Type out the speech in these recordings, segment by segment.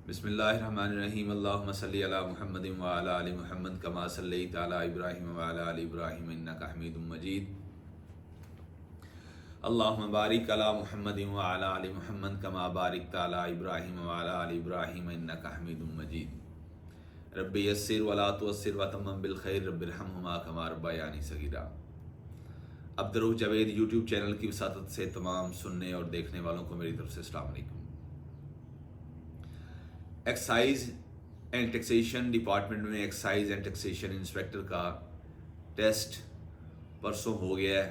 बिस्मिल्लाहिर्रहमानिर्रहीम अल्लाहुम्मा सल्लि अला मुहम्मदिन व अला आलि मुहम्मद कमा सल्लैता अला इब्राहीम व अला आलि इब्राहीम इन्नका हमीदुम मजीद। अल्लाहुम्मा बारिक अला मुहम्मदिन व अला आलि मुहम्मद कमा बारिकता अला इब्राहीम व अला आलि इब्राहीम इन्नका हमीदुम मजीद। रब्बि यस्सिर व ला तुअस्सिर व तम्मम बिल खैर रब्बिरहमहुमा कमा रब्बयानी सगीरा। अब्दुर्रऊफ़ जावेद यूट्यूब चैनल की वसातत से तमाम सुनने और देखने वालों को मेरी तरफ से अस्सलाम वालेकुम। एक्साइज एंड टैक्सेशन डिपार्टमेंट में एक्साइज एंड टैक्सेशन इंस्पेक्टर का टेस्ट परसों हो गया है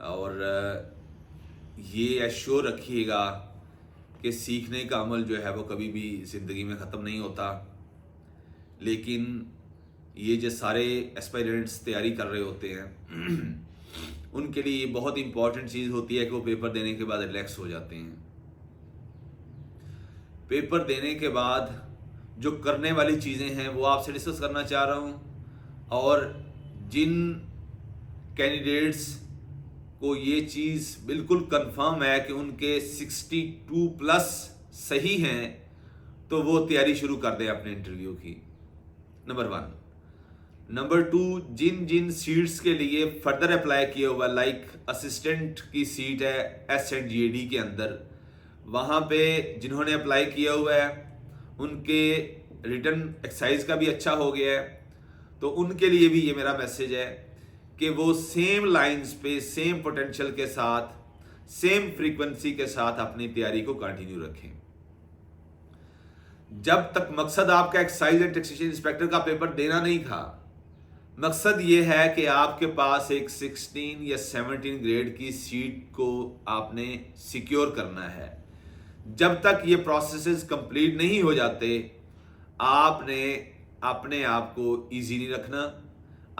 और ये एश्योर रखिएगा कि सीखने का अमल जो है वो कभी भी ज़िंदगी में ख़त्म नहीं होता। लेकिन ये जो सारे एस्पायरेंट्स तैयारी कर रहे होते हैं उनके लिए बहुत इंपॉर्टेंट चीज़ होती है कि वो पेपर देने के बाद रिलैक्स हो जाते हैं। पेपर देने के बाद जो करने वाली चीज़ें हैं वो आपसे डिस्कस करना चाह रहा हूँ, और जिन कैंडिडेट्स को ये चीज़ बिल्कुल कंफर्म है कि उनके 62 प्लस सही हैं तो वो तैयारी शुरू कर दें अपने इंटरव्यू की। नंबर 1। नंबर 2, जिन जिन सीट्स के लिए फर्दर अप्लाई किया हुआ, लाइक असिस्टेंट की सीट है SNGAD के अंदर, वहाँ पे जिन्होंने अप्लाई किया हुआ है उनके रिटर्न एक्साइज का भी अच्छा हो गया है, तो उनके लिए भी ये मेरा मैसेज है कि वो सेम लाइंस पे सेम पोटेंशियल के साथ सेम फ्रीक्वेंसी के साथ अपनी तैयारी को कंटिन्यू रखें। जब तक मकसद आपका एक्साइज एंड टैक्सेशन इंस्पेक्टर का पेपर देना नहीं था, मकसद ये है कि आपके पास एक 16 या 17 ग्रेड की सीट को आपने सिक्योर करना है। जब तक ये प्रोसेसेस कंप्लीट नहीं हो जाते, आपने अपने आप को इजी नहीं रखना,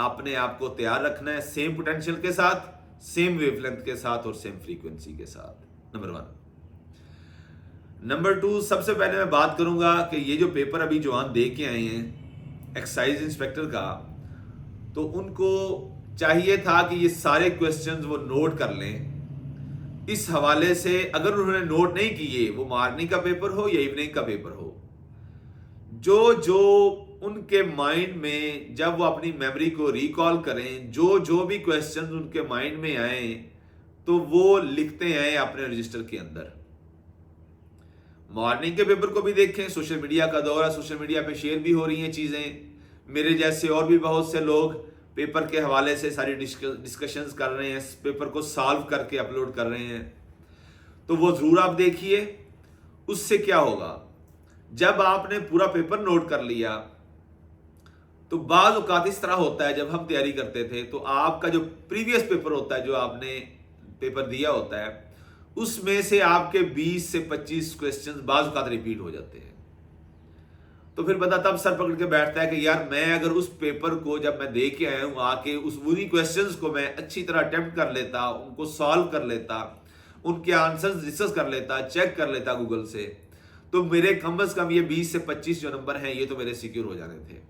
अपने आप को तैयार रखना है सेम पोटेंशियल के साथ, सेम वेवलेंथ के साथ और सेम फ्रीक्वेंसी के साथ। नंबर 1। नंबर 2, सबसे पहले मैं बात करूंगा कि ये जो पेपर अभी जवान दे के आए हैं एक्साइज इंस्पेक्टर का, तो उनको चाहिए था कि ये सारे क्वेश्चंस वो नोट कर लें। इस हवाले से अगर उन्होंने नोट नहीं किए, वो मॉर्निंग का पेपर हो या इवनिंग का पेपर हो, जो जो उनके माइंड में, जब वो अपनी मेमोरी को रिकॉल करें, जो जो भी क्वेश्चंस उनके माइंड में आए तो वो लिखते आए अपने रजिस्टर के अंदर। मॉर्निंग के पेपर को भी देखें, सोशल मीडिया का दौर है, सोशल मीडिया पे शेयर भी हो रही हैं चीज़ें। मेरे जैसे और भी बहुत से लोग पेपर के हवाले से सारी डिस्कशंस कर रहे हैं, पेपर को सॉल्व करके अपलोड कर रहे हैं, तो वो ज़रूर आप देखिए। उससे क्या होगा, जब आपने पूरा पेपर नोट कर लिया तो बाज़ औक़ात इस तरह होता है, जब हम तैयारी करते थे तो आपका जो प्रीवियस पेपर होता है, जो आपने पेपर दिया होता है, उसमें से आपके 20 से 25 क्वेश्चन बाज़ औक़ात रिपीट हो जाते हैं। तो फिर बंदा तब सर पकड़ के बैठता है कि यार मैं अगर उस पेपर को जब मैं दे के आया हूँ आके उस उन्हीं क्वेश्चंस को मैं अच्छी तरह अटेम्प्ट कर लेता, उनको सॉल्व कर लेता, उनके आंसर्स डिस्कस कर लेता, चेक कर लेता गूगल से, तो मेरे कम से कम ये 20 से 25 जो नंबर हैं ये तो मेरे सिक्योर हो जाने थे।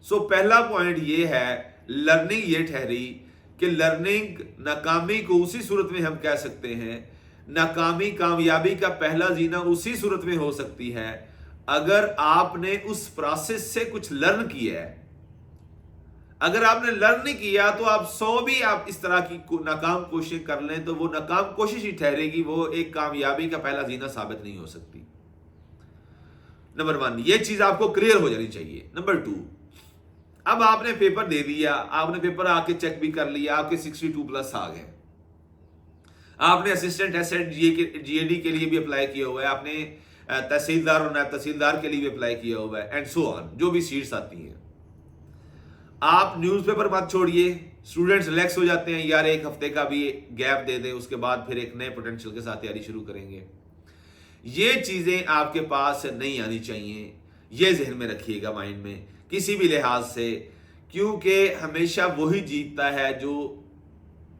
सो पहला पॉइंट ये है, लर्निंग ये ठहरी कि लर्निंग नाकामी को उसी सूरत में हम कह सकते हैं, नाकामी कामयाबी का पहला जीना उसी सूरत में हो सकती है अगर आपने उस प्रोसेस से कुछ लर्न किया है। अगर आपने लर्न नहीं किया तो आप 100 भी आप इस तरह की नाकाम कोशिश कर लें तो वो नाकाम कोशिश ही ठहरेगी, वो एक कामयाबी का पहला जीना साबित नहीं हो सकती। नंबर 1, ये चीज आपको क्लियर हो जानी चाहिए। नंबर 2, अब आपने पेपर दे दिया, आपने पेपर आके चेक भी कर लिया, आपके 62 प्लस आ गए, आपने असिस्टेंट SNGAD के लिए भी अप्लाई किया हुआ है, आपने तहसीलदार और नायब तहसीलदार के लिए भी अप्लाई किया हुआ है, एंड सो ऑन, जो भी सीट्स आती हैं। आप न्यूज़पेपर मत छोड़िए, स्टूडेंट्स रिलैक्स हो जाते हैं, यार एक हफ्ते का भी गैप दे दें, उसके बाद फिर एक नए पोटेंशियल के साथ तैयारी शुरू करेंगे। ये चीज़ें आपके पास नहीं आनी चाहिए, ये जहन में रखिएगा माइंड में किसी भी लिहाज से, क्योंकि हमेशा वही जीतता है जो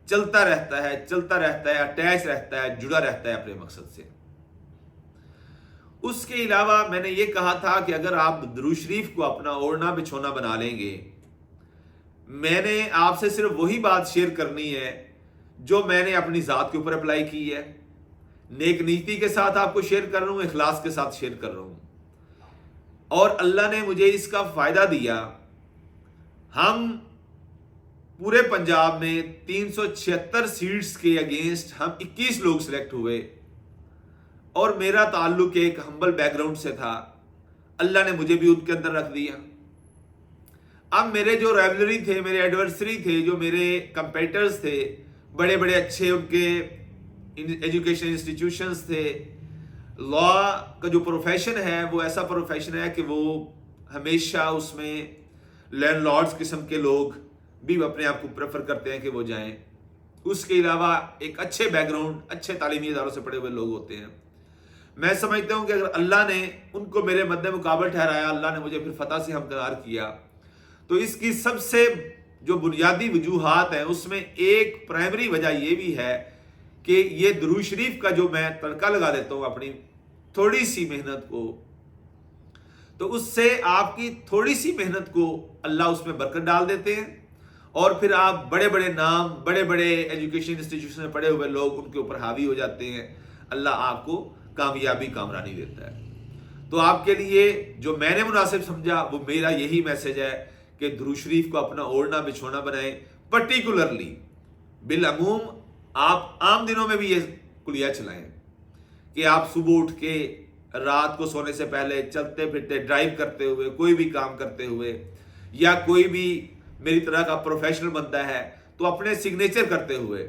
चलता रहता है, अटैच रहता है, जुड़ा रहता है अपने मकसद से। उसके अलावा मैंने ये कहा था कि अगर आप दुरूद शरीफ को अपना ओढ़ना बिछोना बना लेंगे, मैंने आपसे सिर्फ वही बात शेयर करनी है जो मैंने अपनी ज़ात के ऊपर अप्लाई की है। नेक नीति के साथ आपको शेयर कर रहा हूं, इखलास के साथ शेयर कर रहा हूं। और अल्लाह ने मुझे इसका फायदा दिया। हम पूरे पंजाब में 376 सीट्स के अगेंस्ट हम 21 लोग सिलेक्ट हुए और मेरा ताल्लुक एक हम्बल बैकग्राउंड से था। अल्लाह ने मुझे भी उनके अंदर रख दिया। अब मेरे जो राइवलरी थे, मेरे एडवर्सरी थे, जो मेरे कंपेटिटर्स थे, बड़े बड़े अच्छे उनके एजुकेशन इंस्टीट्यूशंस थे। लॉ का जो प्रोफेशन है वो ऐसा प्रोफेशन है कि वो हमेशा उसमें लैंडलॉर्ड्स किस्म के लोग भी अपने आप को प्रेफर करते हैं कि वो जाएं। उसके अलावा एक अच्छे बैकग्राउंड, अच्छे तालीमी इदारों से पढ़े हुए लोग होते हैं। मैं समझता हूं कि अगर अल्लाह ने उनको मेरे मद्दे मुकाबल ठहराया, अल्लाह ने मुझे फिर फतह से हमदरार किया, तो इसकी सबसे जो बुनियादी वजूहात हैं उसमें एक प्राइमरी वजह यह भी है कि ये दुरूद शरीफ का जो मैं तड़का लगा देता हूं अपनी थोड़ी सी मेहनत को, तो उससे आपकी थोड़ी सी मेहनत को अल्लाह उसमें बरकत डाल देते हैं और फिर आप बड़े बड़े नाम, बड़े बड़े एजुकेशन इंस्टीट्यूशन में पढ़े हुए लोग उनके ऊपर हावी हो जाते हैं। अल्लाह आपको कामयाबी, कामरानी देता है। तो आपके लिए जो मैंने मुनासिब समझा वो मेरा यही मैसेज है कि दुरूद शरीफ को अपना ओढ़ना बिछोना बनाएं। पर्टिकुलरली बिलअमूम आप आम दिनों में भी ये कुलिया चलाएं कि आप सुबह उठ के रात को सोने से पहले चलते फिरते, ड्राइव करते हुए, कोई भी काम करते हुए, या कोई भी मेरी तरह का प्रोफेशनल बनता है तो अपने सिग्नेचर करते हुए।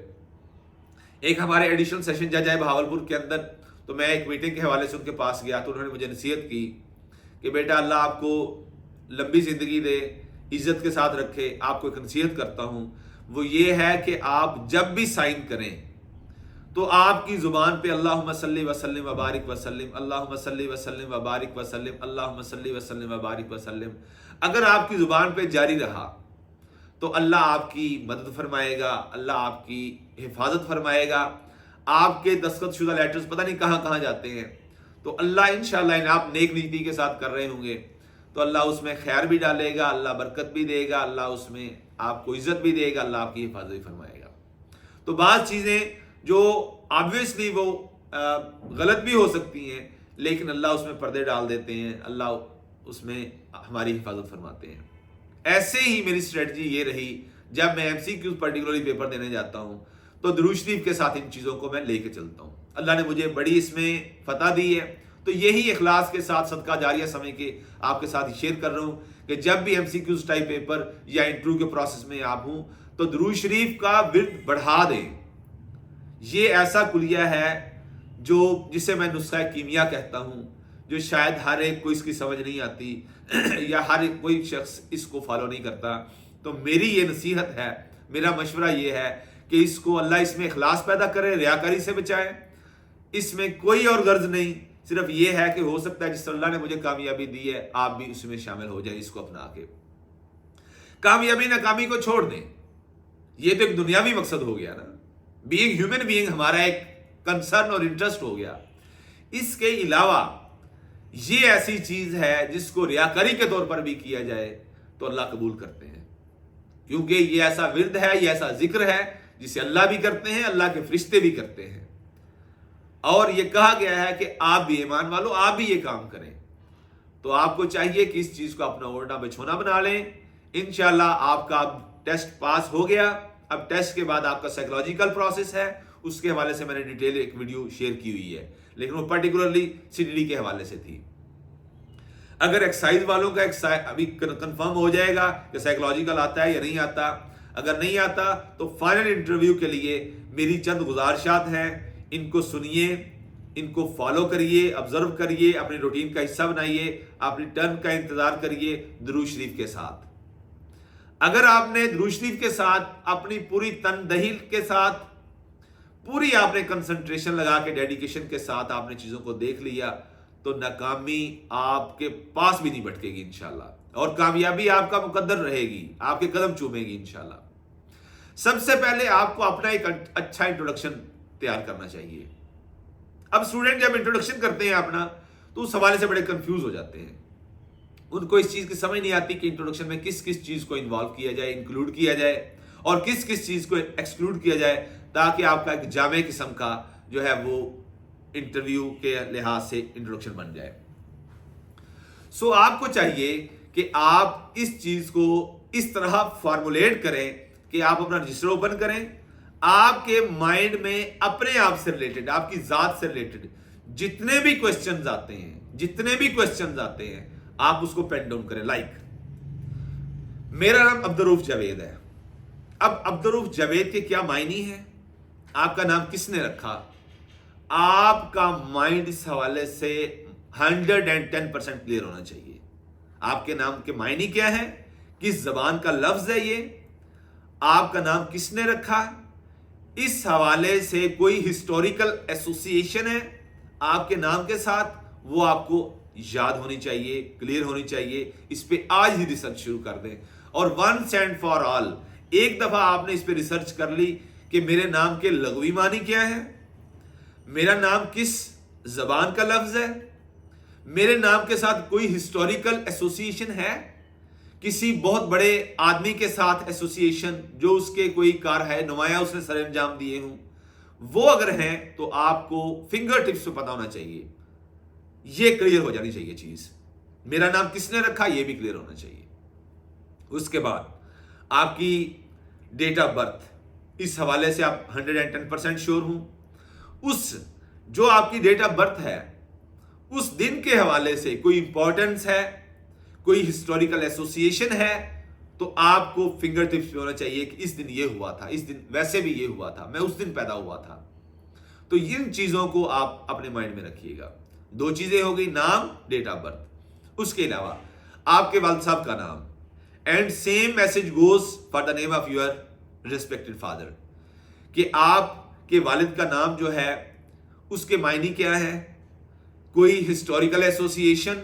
एक हमारे एडिशनल सेशन जज है बहावलपुर के अंदर, तो मैं एक मीटिंग के हवाले से उनके पास गया तो उन्होंने मुझे नसीहत की कि बेटा अल्लाह आपको लंबी जिंदगी दे, इज्जत के साथ रखे। आपको एक नसीहत करता हूं, वो ये है कि आप जब भी साइन करें तो आपकी जुबान पे अल्लाहुम्मा सल्ली वसल्लिम वबारिक वसल्लिम, अल्लाहुम्मा सल्ली वसल्लिम वबारिक वसल्लिम, अल्लाहुम्मा सल्ली वसल्लिम वबारिक वसल्लिम, अगर आपकी जुबान पे जारी रहा तो अल्लाह आपकी मदद फरमाएगा, अल्लाह आपकी हिफाजत फरमाएगा। आपके दस्तखत शुदा लेटर्स पता नहीं कहाँ कहाँ जाते हैं, तो अल्लाह इंशाअल्लाह आप नेक नीति के साथ कर रहे होंगे तो अल्लाह उसमें खैर भी डालेगा, अल्लाह बरकत भी देगा, अल्लाह उसमें आपको इज्जत भी देगा, अल्लाह आपकी हिफाजत भी फरमाएगा। तो बात चीज़ें जो ऑब्वियसली वो गलत भी हो सकती हैं, लेकिन अल्लाह उसमें पर्दे डाल देते हैं, अल्लाह उसमें हमारी हिफाजत फरमाते हैं। ऐसे ही मेरी स्ट्रेटजी ये रही, जब मैं MCQ पर्टिकुलरली पेपर देने जाता हूँ तो दुरूद शरीफ के साथ इन चीज़ों को मैं लेके चलता हूँ। अल्लाह ने मुझे बड़ी इसमें फतह दी है, तो यही इखलास के साथ सदका जारिया समझ के आपके साथ शेयर कर रहा हूँ कि जब भी MCQ टाइप पेपर या इंटरव्यू के प्रोसेस में आप हूँ तो दुरूद शरीफ का विर्द बढ़ा दें। ये ऐसा कुलिया है जो जिसे मैं नुस्खा कीमिया कहता हूँ, जो शायद हर एक को इसकी समझ नहीं आती या हर एक कोई शख्स इसको फॉलो नहीं करता। तो मेरी ये नसीहत है, मेरा मशवरा ये है कि इसको अल्लाह इसमें इखलास पैदा करे, रियाकारी से बचाए। इसमें कोई और गर्ज नहीं, सिर्फ ये है कि हो सकता है जिस अल्लाह ने मुझे कामयाबी दी है आप भी उसमें शामिल हो जाए, इसको अपना के कामयाबी नाकामी को छोड़ दें। ये तो एक दुनियावी मकसद हो गया ना, बीइंग ह्यूमन बीइंग हमारा एक कंसर्न और इंटरेस्ट हो गया। इसके अलावा ये ऐसी चीज है जिसको रियाकारी के तौर पर भी किया जाए तो अल्लाह कबूल करते हैं, क्योंकि ये ऐसा विर्द है, ये ऐसा जिक्र है जिसे अल्लाह भी करते हैं, अल्लाह के फरिश्ते भी करते हैं। और ये कहा गया है कि आप भी ईमान वालों, आप भी ये काम करें। तो आपको चाहिए कि इस चीज को अपना ओढ़ना बिछोना बना लें। इंशाल्लाह आपका टेस्ट पास हो गया। अब टेस्ट के बाद आपका साइकोलॉजिकल प्रोसेस है, उसके हवाले से मैंने डिटेल एक वीडियो शेयर की हुई है, लेकिन वो पर्टिकुलरली CDD के हवाले से थी। अगर एक्साइज वालों का अभी कंफर्म हो जाएगा कि साइकोलॉजिकल आता है या नहीं आता। अगर नहीं आता तो फाइनल इंटरव्यू के लिए मेरी चंद गुजारिशात हैं, इनको सुनिए, इनको फॉलो करिए, ऑब्जर्व करिए, अपनी रूटीन का हिस्सा बनाइए, अपनी टर्न का इंतजार करिए दुरूद शरीफ के साथ। अगर आपने दुरूद शरीफ के साथ अपनी पूरी तनदही के साथ, पूरी आपने कंसंट्रेशन लगा के, डेडिकेशन के साथ आपने चीजों को देख लिया तो नाकामी आपके पास भी नहीं भटकेगी इंशाल्लाह, और कामयाबी आपका मुकद्दर रहेगी, आपके कदम चूमेगी इंशाल्लाह। सबसे पहले आपको अपना एक अच्छा इंट्रोडक्शन तैयार करना चाहिए। अब स्टूडेंट जब इंट्रोडक्शन करते हैं अपना तो उस हवाले से बड़े कंफ्यूज हो जाते हैं, उनको इस चीज की समझ नहीं आती कि इंट्रोडक्शन में किस किस चीज को इन्वॉल्व किया जाए, इंक्लूड किया जाए, और किस किस चीज को एक्सक्लूड किया जाए, ताकि आपका एक जामे किस्म का जो है वो इंटरव्यू के लिहाज से इंट्रोडक्शन बन जाए। सो आपको चाहिए कि आप इस चीज को इस तरह फॉर्मुलेट करें कि आप अपना रजिस्टर ओपन करें, आपके माइंड में अपने आप से रिलेटेड, आपकी जात से रिलेटेड जितने भी क्वेश्चंस आते हैं आप उसको पेन डाउन करें। लाइक मेरा नाम अब्दुर्रऊफ जावेद है। अब अब्दुर्रऊफ जावेद के क्या मायने हैं, आपका नाम किसने रखा, आपका माइंड इस हवाले से 110% क्लियर होना चाहिए। आपके नाम के मायने क्या है, किस जबान का लफ्ज है ये, आपका नाम किसने रखा, इस हवाले से कोई हिस्टोरिकल एसोसिएशन है आपके नाम के साथ, वो आपको याद होनी चाहिए, क्लियर होनी चाहिए। इस पे आज ही रिसर्च शुरू कर दें और वंस एंड फॉर ऑल एक दफा आपने इस पे रिसर्च कर ली कि मेरे नाम के लघवी मानी क्या है, मेरा नाम किस जबान का लफ्ज है, मेरे नाम के साथ कोई हिस्टोरिकल एसोसिएशन है, किसी बहुत बड़े आदमी के साथ एसोसिएशन जो उसके कोई कार है नुमाया उसने सर अंजाम दिए हूं, वो अगर हैं तो आपको फिंगर टिप्स पे पता होना चाहिए, ये क्लियर हो जानी चाहिए चीज। मेरा नाम किसने रखा ये भी क्लियर होना चाहिए। उसके बाद आपकी डेट ऑफ बर्थ, इस हवाले से आप 110% श्योर हूं। उस जो आपकी डेट ऑफ बर्थ है उस दिन के हवाले से कोई इंपॉर्टेंस है, कोई हिस्टोरिकल एसोसिएशन है, तो आपको फिंगर टिप्स पे होना चाहिए कि इस दिन ये हुआ था, इस दिन वैसे भी ये हुआ था, मैं उस दिन पैदा हुआ था। तो इन चीजों को आप अपने माइंड में रखिएगा। दो चीजें हो गई, नाम, डेट ऑफ बर्थ। उसके अलावा आपके वालिद साहब का नाम, and same message goes for the name of your respected father, कि आपके वालिद का नाम जो है उसके मायने क्या है, कोई हिस्टोरिकल एसोसिएशन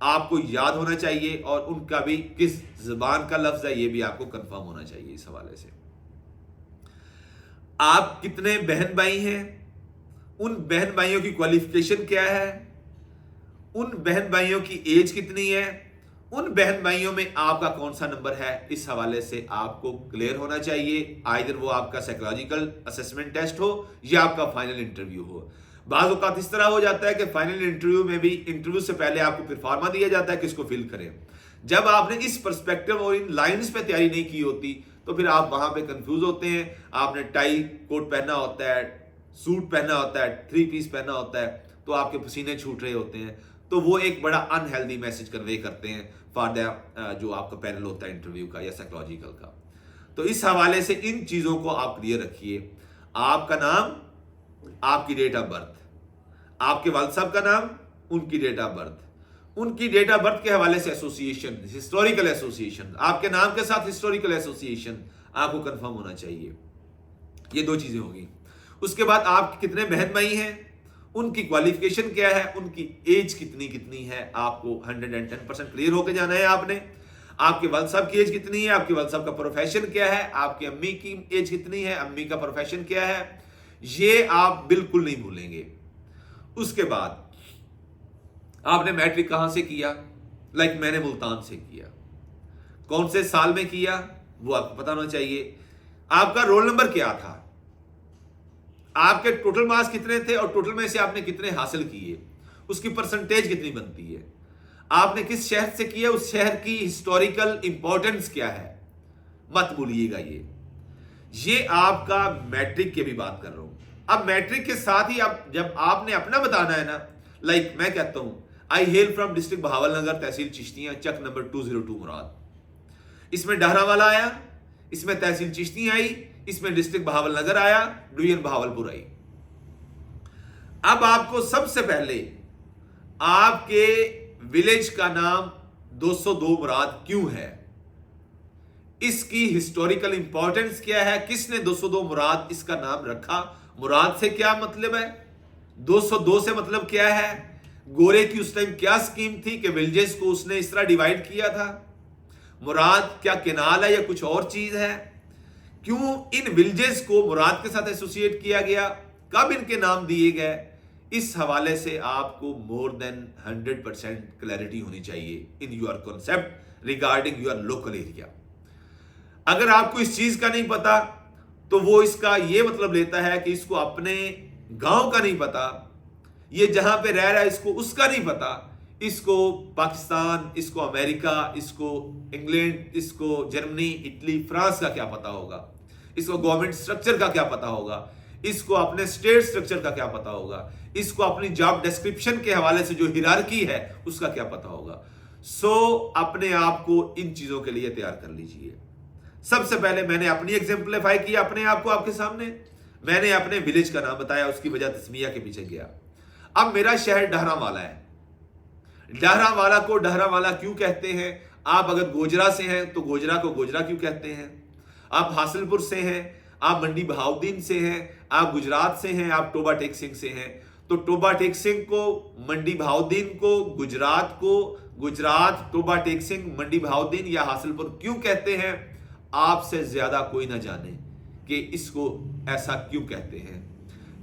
आपको याद होना चाहिए, और उनका भी किस जुबान का लफ्ज है ये भी आपको कंफर्म होना चाहिए। इस हवाले से आप कितने बहन भाई हैं, उन बहन भाइयों की क्वालिफिकेशन क्या है, उन बहन भाइयों की एज कितनी है, उन बहन भाइयों में आपका कौन सा नंबर है, इस हवाले से आपको क्लियर होना चाहिए। आइदर वो आपका साइकोलॉजिकल असेसमेंट टेस्ट हो या आपका फाइनल इंटरव्यू हो। बाज़ औक़ात इस तरह हो जाता है कि फाइनल इंटरव्यू में भी इंटरव्यू से पहले आपको परफॉर्मा दिया जाता है कि इसको फिल करें। जब आपने इस पर्सपेक्टिव और इन लाइंस पे तैयारी नहीं की होती तो फिर आप वहां पे कंफ्यूज होते हैं। आपने टाई कोट पहना होता है, सूट पहना होता है, 3 पीस पहना होता है, तो आपके पसीने छूट रहे होते हैं, तो वो एक बड़ा अनहेल्दी मैसेज कन्वे करते हैं फॉर द जो आपका पैनल होता है इंटरव्यू का या साइकोलॉजिकल का। तो इस हवाले से इन चीजों को आप क्लियर रखिए। आपका नाम, आपकी डेट ऑफ बर्थ, आपके वालिद साहब का नाम, उनकी डेट ऑफ बर्थ, उनकी डेट ऑफ बर्थ के हवाले से एसोसिएशन, हिस्टोरिकल एसोसिएशन, आपके नाम के साथ हिस्टोरिकल एसोसिएशन आपको कंफर्म होना चाहिए। ये दो चीजें होगी। उसके बाद आप कितने बहन भाई हैं, उनकी क्वालिफिकेशन क्या है, उनकी एज कितनी कितनी है, आपको 110% क्लियर होकर जाना है आपने। आपके वालिद साहब की एज कितनी है, आपके वालिद साहब का प्रोफेशन क्या है, आपकी अम्मी की एज कितनी है, अम्मी का प्रोफेशन क्या है, ये आप बिल्कुल नहीं भूलेंगे। उसके बाद आपने मैट्रिक कहां से किया, लाइक मैंने मुल्तान से किया, कौन से साल में किया वो आपको पता होना चाहिए। आपका रोल नंबर क्या था, आपके टोटल मार्क्स कितने थे और टोटल में से आपने कितने हासिल किए, उसकी परसेंटेज कितनी बनती है, आपने किस शहर से किया, उस शहर की हिस्टोरिकल इंपॉर्टेंस क्या है, मत भूलिएगा। ये आपका मैट्रिक की भी बात कर रहा हूं। अब मैट्रिक के साथ ही आप जब आपने अपना बताना है ना, लाइक मैं कहता हूं I hail from district Bahawalnagar, tehsil Chishtian, Chak number 202 Murad. इसमें डहरावाला आया, इसमें तहसील चिश्तियां आई, इसमें डिस्ट्रिक्ट बहावलनगर आया, डिवीजन बहावलपुर आई। अब आपको सबसे पहले आपके विलेज का नाम 202 मुराद क्यों है, इसकी हिस्टोरिकल इंपॉर्टेंस क्या है, किसने 202 मुराद इसका नाम रखा, मुराद से क्या मतलब है, 202 से मतलब क्या है, गोरे की उस टाइम क्या स्कीम थी कि विलेजेस को उसने इस तरह डिवाइड किया था, मुराद क्या केनाल है या कुछ और चीज है, क्यों इन विलेजेस को मुराद के साथ एसोसिएट किया गया, कब इनके नाम दिए गए, इस हवाले से आपको मोर देन 100% क्लैरिटी होनी चाहिए in your concept regarding your local area. अगर आपको इस चीज का नहीं पता तो वो इसका ये मतलब लेता है कि इसको अपने गांव का नहीं पता, ये जहां पे रह रहा है इसको उसका नहीं पता, इसको पाकिस्तान, इसको अमेरिका, इसको इंग्लैंड, इसको जर्मनी, इटली, फ्रांस का क्या पता होगा, इसको गवर्नमेंट स्ट्रक्चर का क्या पता होगा, इसको अपने स्टेट स्ट्रक्चर का क्या पता होगा, इसको अपनी जॉब डिस्क्रिप्शन के हवाले से जो हिरार्की है उसका क्या पता होगा। सो अपने आप को इन चीजों के लिए तैयार कर लीजिए। सबसे पहले मैंने अपनी एग्जाम्पलीफाई किया अपने आप को आपके सामने, मैंने अपने विलेज का नाम बताया, उसकी वजह तस्मिया के पीछे गया। अब मेरा शहर डहरावाला है। डहरावाला को डहरावाला क्यों कहते हैं? आप अगर गोजरा से हैं तो गोजरा को गोजरा क्यों कहते हैं? आप हासिलपुर से हैं, आप मंडी बहाउद्दीन से हैं, आप गुजरात से हैं, आप टोबा टेक सिंह से हैं, तो टोबा टेक सिंह को, मंडी बहाउद्दीन को, गुजरात को गुजरात, टोबा टेक सिंह, मंडी बहाउद्दीन या हासिलपुर क्यों कहते हैं? आपसे ज्यादा कोई ना जाने कि इसको ऐसा क्यों कहते हैं।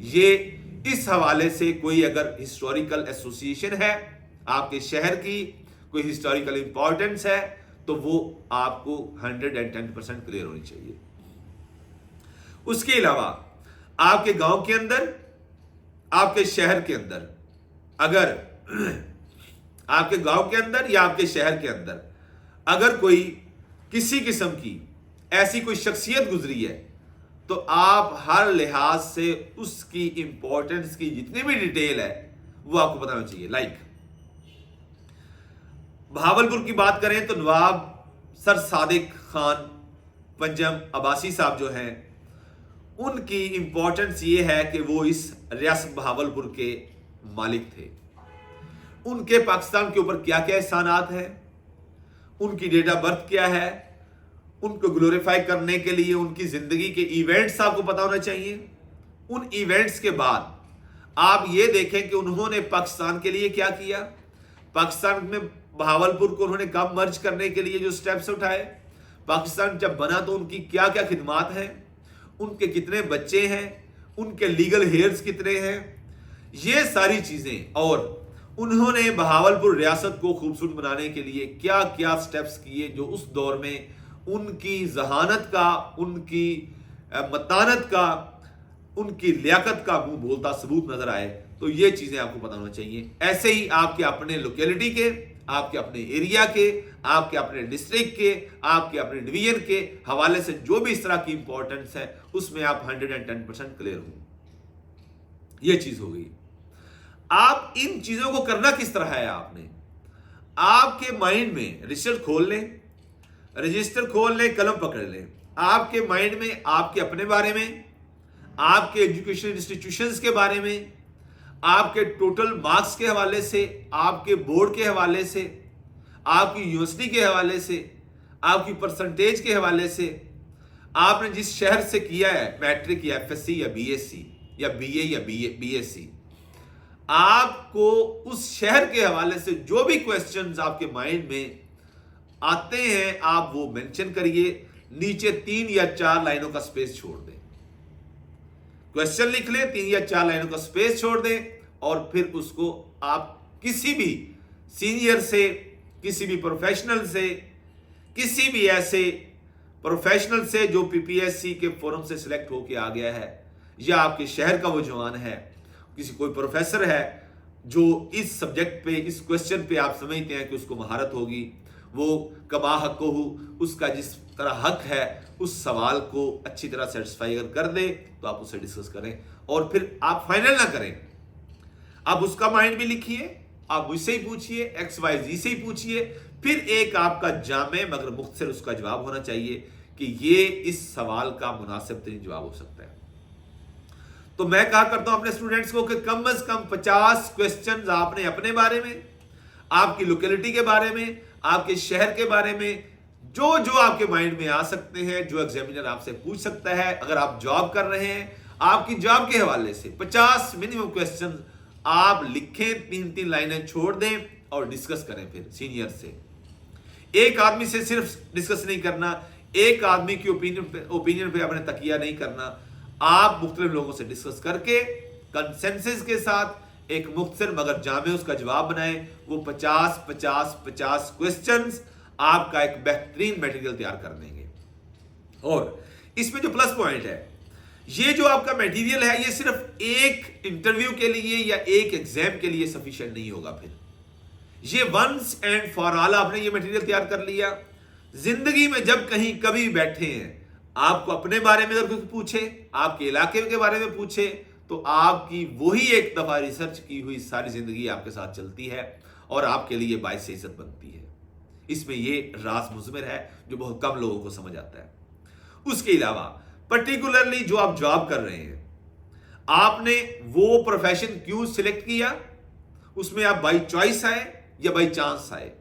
ये इस हवाले से कोई अगर हिस्टोरिकल एसोसिएशन है आपके शहर की, कोई हिस्टोरिकल इंपॉर्टेंस है, तो वो आपको 110% क्लियर होनी चाहिए। उसके अलावा आपके गांव के अंदर, आपके शहर के अंदर, अगर आपके गांव के अंदर या आपके शहर के अंदर अगर कोई किसी किस्म की ऐसी कोई शख्सियत गुजरी है, तो आप हर लिहाज से उसकी इंपॉर्टेंस की जितनी भी डिटेल है वो आपको पता होना चाहिए। लाइक भावलपुर की बात करें तो नवाब सर सादिक खान पंजम अब्बासी साहब जो हैं, उनकी इंपॉर्टेंस ये है कि वो इस रियासत भावलपुर के मालिक थे। उनके पाकिस्तान के ऊपर क्या क्या एहसानात हैं, उनकी डेट ऑफ बर्थ क्या है, उनको ग्लोरीफाई करने के लिए उनकी जिंदगी के इवेंट्स आपको पता होना चाहिए। उन इवेंट्स के बाद आप ये देखें कि उन्होंने पाकिस्तान के लिए क्या किया, पाकिस्तान में बहावलपुर को उन्होंने कब मर्ज करने के लिए जो स्टेप्स उठाए, पाकिस्तान जब बना तो उनकी क्या क्या खिदमात हैं, उनके कितने बच्चे हैं, उनके लीगल हेयर्स कितने हैं, ये सारी चीजें, और उन्होंने बहावलपुर रियासत को खूबसूरत बनाने के लिए क्या क्या स्टेप्स किए जो उस दौर में उनकी जहानत का, उनकी मतानत का, उनकी लियाकत का मुंह बोलता सबूत नजर आए। तो ये चीजें आपको पता होना चाहिए। ऐसे ही आपके अपने लोकेलिटी के, आपके अपने एरिया के, आपके अपने डिस्ट्रिक्ट के, आपके अपने डिवीजन के हवाले से जो भी इस तरह की इंपॉर्टेंस है उसमें आप 110% क्लियर हो। ये चीज हो गई। आप इन चीजों को करना किस तरह है? आपने आपके माइंड में रजिस्टर खोल लें, रजिस्टर खोल लें, कलम पकड़ लें। आपके माइंड में आपके अपने बारे में, आपके एजुकेशन इंस्टीट्यूशंस के बारे में, आपके टोटल मार्क्स के हवाले से, आपके बोर्ड के हवाले से, आपकी यूनिवर्सिटी के हवाले से, आपकी परसेंटेज के हवाले से, आपने जिस शहर से किया है मैट्रिक या एफएससी या बीएससी या बीए या बीएससी, आपको उस शहर के हवाले से जो भी क्वेश्चंस आपके माइंड में आते हैं आप वो मेंशन करिए। नीचे 3 या 4 लाइनों का स्पेस छोड़ दें। क्वेश्चन लिख लें, 3 या 4 लाइनों का स्पेस छोड़ दें, और फिर उसको आप किसी भी सीनियर से, किसी भी प्रोफेशनल से, किसी भी ऐसे प्रोफेशनल से जो पीपीएससी के फोरम से सिलेक्ट होके आ गया है, या आपके शहर का वो जवान है, किसी कोई प्रोफेसर है जो इस सब्जेक्ट पे, इस क्वेश्चन पे आप समझते हैं कि उसको महारत होगी, वो कमा हक को हो, उसका जिस तरह हक है उस सवाल को अच्छी तरह सेटिस्फाई अगर कर दे तो आप उससे डिस्कस करें, और फिर आप फाइनल ना करें। आप उसका माइंड भी लिखिए, आप मुझसे ही पूछिए, XYZ से ही पूछिए, फिर एक आपका जामे मगर मुख्तसर उसका जवाब होना चाहिए कि ये इस सवाल का मुनासिब तरीन जवाब हो सकता है। तो मैं कहा करता हूं अपने स्टूडेंट्स को कि कम से कम 50 क्वेश्चंस आपने अपने बारे में, आपकी लोकेलिटी के बारे में, आपके शहर के बारे में, जो जो आपके माइंड में आ सकते हैं, जो एग्जामिनर आपसे पूछ सकता है, अगर आप जॉब कर रहे हैं, आपकी जॉब के हवाले से 50 मिनिमम क्वेश्चन आप लिखें, 3-3 लाइनें छोड़ दें और डिस्कस करें फिर सीनियर से। एक आदमी से सिर्फ डिस्कस नहीं करना, एक आदमी की ओपिनियन पे अपने तकिया नहीं करना, आप मुख्तलिफ लोगों से डिस्कस करके कंसेंसस के साथ एक मुख्तसर मगर जामे उसका जवाब बनाएं। वो 50 क्वेश्चंस आपका एक बेहतरीन मटेरियल तैयार कर देंगे। और इसमें जो प्लस पॉइंट है ये जो आपका मटेरियल है ये सिर्फ एक इंटरव्यू के लिए या एक एग्जाम के लिए सफिशिएंट नहीं होगा। फिर ये वंस एंड फॉर ऑल आपने ये मटेरियल तैयार कर लिया, जिंदगी में जब कहीं कभी बैठे हैं, आपको अपने बारे में अगर कोई पूछे, आपके इलाके के बारे में पूछे, तो आपकी वही एक दफा रिसर्च की हुई सारी जिंदगी आपके साथ चलती है और आपके लिए बाइस से इज्जत बनती है। इसमें ये राज मुज़मिर है जो बहुत कम लोगों को समझ आता है। उसके अलावा पर्टिकुलरली जो आप जॉब कर रहे हैं, आपने वो प्रोफेशन क्यों सिलेक्ट किया, उसमें आप बाई चॉइस आए या बाई चांस आए।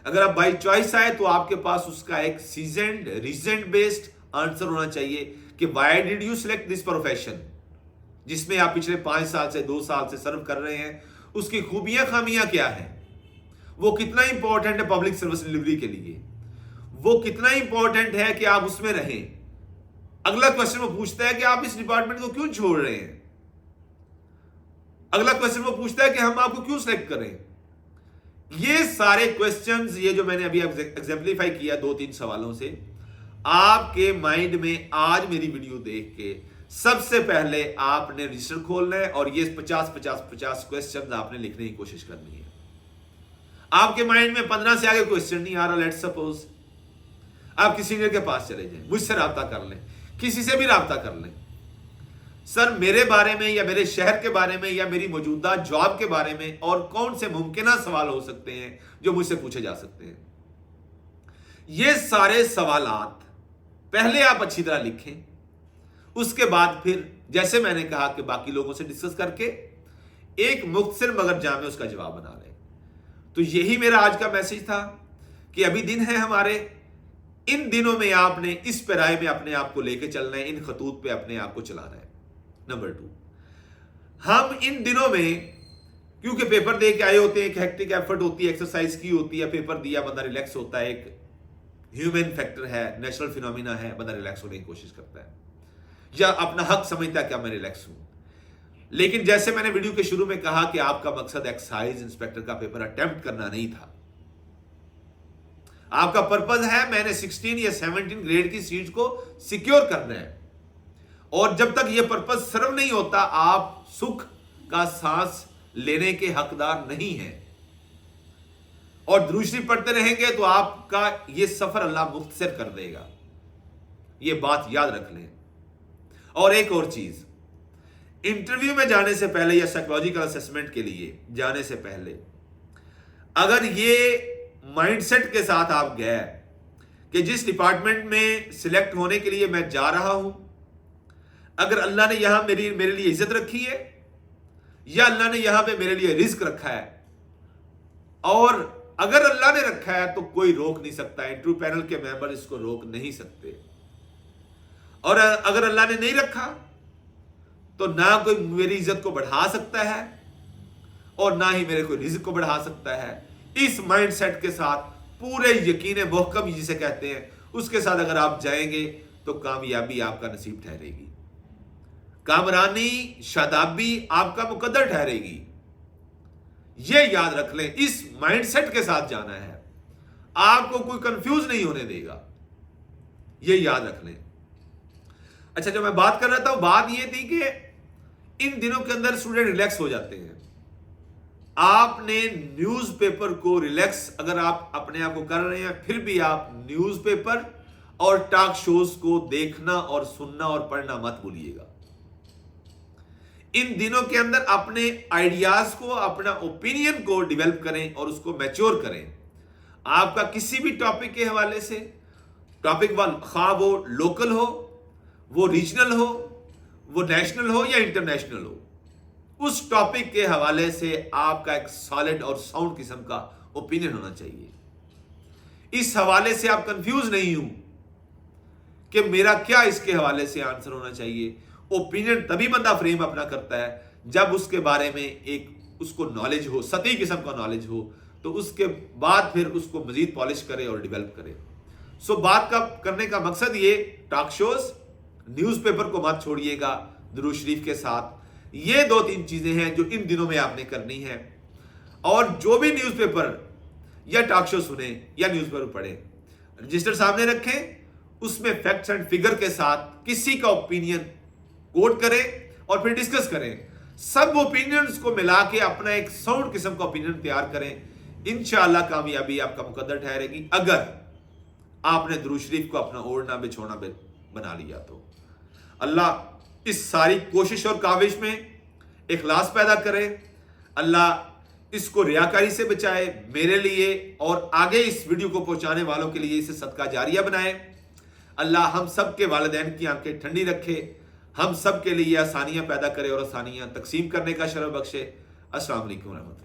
अगर आप बाई चॉइस आए तो आपके पास उसका एक सीजनड रीजन बेस्ड आंसर होना चाहिए कि why did you select this profession, जिसमें आप पिछले 5 साल से 2 साल से सर्व कर रहे हैं, उसकी खूबियां खामियां क्या हैं, वो कितना इंपॉर्टेंट है पब्लिक सर्विस डिलीवरी के लिए, वो कितना इंपॉर्टेंट है कि आप उसमें रहें। अगला क्वेश्चन वो पूछता है कि आप इस डिपार्टमेंट को क्यों छोड़ रहे हैं। अगला क्वेश्चन वो पूछता है कि हम आपको क्यों सिलेक्ट करें। ये सारे क्वेश्चंस, ये जो मैंने अभी एग्जाम्पलीफाई किया 2-3 सवालों से, आपके माइंड में आज मेरी वीडियो देख के सबसे पहले आपने रजिस्टर खोलना है और ये 50 क्वेश्चंस आपने लिखने की कोशिश करनी है। आपके माइंड में 15 से आगे क्वेश्चन नहीं आ रहा, लेट्स सपोज आप किसी सीनियर के पास चले जाएं, मुझसे राब्ता कर लें, किसी से भी राब्ता कर लें, सर मेरे बारे में या मेरे शहर के बारे में या मेरी मौजूदा जॉब के बारे में और कौन से मुमकिन सवाल हो सकते हैं जो मुझसे पूछे जा सकते हैं। ये सारे सवालात पहले आप अच्छी तरह लिखें, उसके बाद फिर जैसे मैंने कहा कि बाकी लोगों से डिस्कस करके एक मुख्तसर मगर जामे उसका जवाब बना लें। तो यही मेरा आज का मैसेज था कि अभी दिन है हमारे, इन दिनों में आपने इस पैराए में अपने आप को लेके चलना है, इन खतूत पे अपने आप को चलाना है। नंबर 2, हम इन दिनों में क्योंकि पेपर दे के आए होते हैं, एक हेक्टिक एफर्ट होती है, एक्सरसाइज की होती है, पेपर दिया बंदा रिलैक्स होता है, एक ह्यूमन फैक्टर है, नेचुरल फिनोमिना है, बंदा रिलैक्स होने की कोशिश करता है या अपना हक समझता है कि मैं रिलैक्स हूं। लेकिन जैसे मैंने वीडियो के शुरू में कहा कि आपका मकसद एक्साइज इंस्पेक्टर का पेपर अटेम्प्ट करना नहीं था, आपका पर्पज है मैंने 16 या 17 ग्रेड की सीट को सिक्योर करना है। और जब तक यह पर्पज सर्व नहीं होता, आप सुख का सांस लेने के हकदार नहीं हैं। और दुरूद शरीफ पढ़ते रहेंगे तो आपका यह सफर अल्लाह मुख्तसर कर देगा, यह बात याद रख लें। और एक और चीज, इंटरव्यू में जाने से पहले या साइकोलॉजिकल असेसमेंट के लिए जाने से पहले अगर ये माइंडसेट के साथ आप गए कि जिस डिपार्टमेंट में सिलेक्ट होने के लिए मैं जा रहा हूं, अगर अल्लाह ने यहां मेरे लिए इज्जत रखी है या अल्लाह ने यहां पे मेरे लिए रिस्क रखा है, और अगर अल्लाह ने रखा है तो कोई रोक नहीं सकता, इंटरव्यू पैनल के मेंबर इसको रोक नहीं सकते। और अगर अल्लाह ने नहीं रखा तो ना कोई मेरी इज्जत को बढ़ा सकता है और ना ही मेरे कोई रिस्क को बढ़ा सकता है। इस माइंडसेट के साथ पूरे यकीन मुहकम जिसे कहते हैं, उसके साथ अगर आप जाएंगे तो कामयाबी आपका नसीब ठहरेगी, कामरानी शादाबी आपका मुकद्दर ठहरेगी। यह याद रख लें, इस माइंडसेट के साथ जाना है, आपको कोई कंफ्यूज नहीं होने देगा, यह याद रख लें। अच्छा, जो मैं बात कर रहा था बात यह थी कि इन दिनों के अंदर स्टूडेंट रिलैक्स हो जाते हैं। आपने न्यूज़पेपर को रिलैक्स अगर आप अपने आप को कर रहे हैं, फिर भी आप न्यूज़पेपर और टॉक शोज को देखना और सुनना और पढ़ना मत भूलिएगा। इन दिनों के अंदर अपने आइडियाज को, अपना ओपिनियन को डेवलप करें और उसको मैच्योर करें। आपका किसी भी टॉपिक के हवाले से, टॉपिक खा वो लोकल हो, वो रीजनल हो, वो नेशनल हो या इंटरनेशनल हो, उस टॉपिक के हवाले से आपका एक सॉलिड और साउंड किस्म का ओपिनियन होना चाहिए। इस हवाले से आप कंफ्यूज नहीं हूं कि मेरा क्या इसके हवाले से आंसर होना चाहिए। ओपिनियन तभी बंदा फ्रेम अपना करता है जब उसके बारे में एक उसको नॉलेज हो, सतही किस्म का नॉलेज हो, तो उसके बाद फिर उसको मजीद पॉलिश करे और डेवलप करे। सो बात का करने का मकसद ये, टॉक शोज, न्यूज़पेपर को मत छोड़िएगा दुरूद शरीफ के साथ। ये 2-3 चीजें हैं जो इन दिनों में आपने करनी है। और जो भी न्यूज़पेपर या टॉक शो सुने या न्यूज़पेपर पढ़े, रजिस्टर सामने रखें, उसमें फैक्ट्स एंड फिगर के साथ किसी का ओपिनियन कोट करें और फिर डिस्कस करें, सब ओपिनियंस को मिला के अपना एक साउंड किस्म का ओपिनियन तैयार करें। इंशाअल्लाह कामयाबी आपका मुकद्दर ठहरेगी अगर आपने दुरूद शरीफ को अपना ओढ़ना बिछोना बना लिया तो। अल्लाह इस सारी कोशिश और काविश में इखलास पैदा करे, अल्लाह इसको रियाकारी से बचाए, मेरे लिए और आगे इस वीडियो को पहुंचाने वालों के लिए इसे सदका जारिया बनाए। अल्लाह हम सब के वालिदैन की आंखें ठंडी रखे, हम सब के लिए आसानियां पैदा करे और आसानियां तकसीम करने का शरफ बख्शे। अस्सलाम वालेकुम रहमतुल्लाह।